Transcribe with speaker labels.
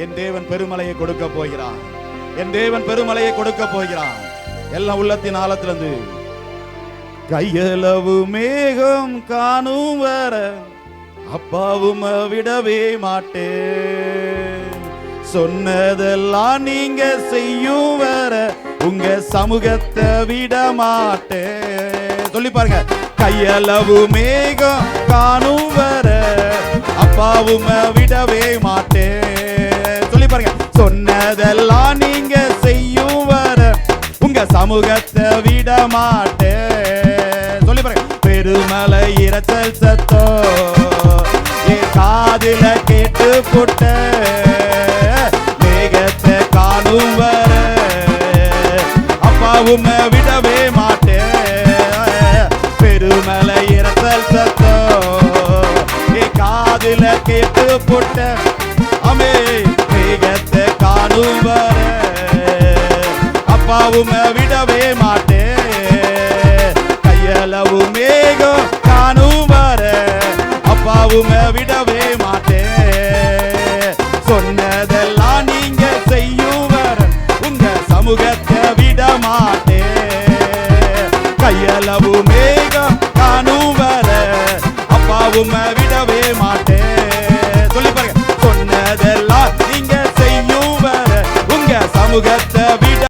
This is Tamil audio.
Speaker 1: என் தேவன் பெருமலையை கொடுக்க போகிறான். என் தேவன் பெருமலையை கொடுக்க போகிறான். எல்லாம் உள்ளத்தின் ஆழத்திலிருந்து கையளவு மேகம் காணும் வர அப்பாவும் விடவே மாட்டேன். சொன்னதெல்லாம் நீங்க செய்யும் வர உங்க சமூகத்தை விட மாட்டேன். சொல்லி பாருங்க. கையளவு மேகம் காணும் வர அப்பாவும் விடவே மாட்டேன். சொல்லி பாருங்க. சொன்னதெல்லாம் நீங்க செய்யும் வர உங்க சமூகத்தை விட மாட்டேன். சொல்லி பாருங்க. பெருமலை இரைச்சல் சத்தம் என் காதில கேட்டு போட்ட மேகத்தை காணும் வர அப்பாவும் விடவே மாட்டேன். பெருமலை இரைச்சல் சத்தம் என் காதில கேட்டு போட்ட அமே மேகத்தை காணும் வர அப்பாவும் விடவே மாட்டேன். கையளவு மேகம் காணும் வர அப்பாவும் விடவே மாட்டேன். சொன்னதெல்லாம் நீங்க செய்யும் வர உங்க சமூகத்தை விட மாட்டேன். கையளவு மேகம் காணும் வர அப்பாவும் விடவே மாட்டேன். சொல்லி பாருங்க. சொன்னதெல்லாம் நீங்க செய்யும் வர உங்க சமூகத்தை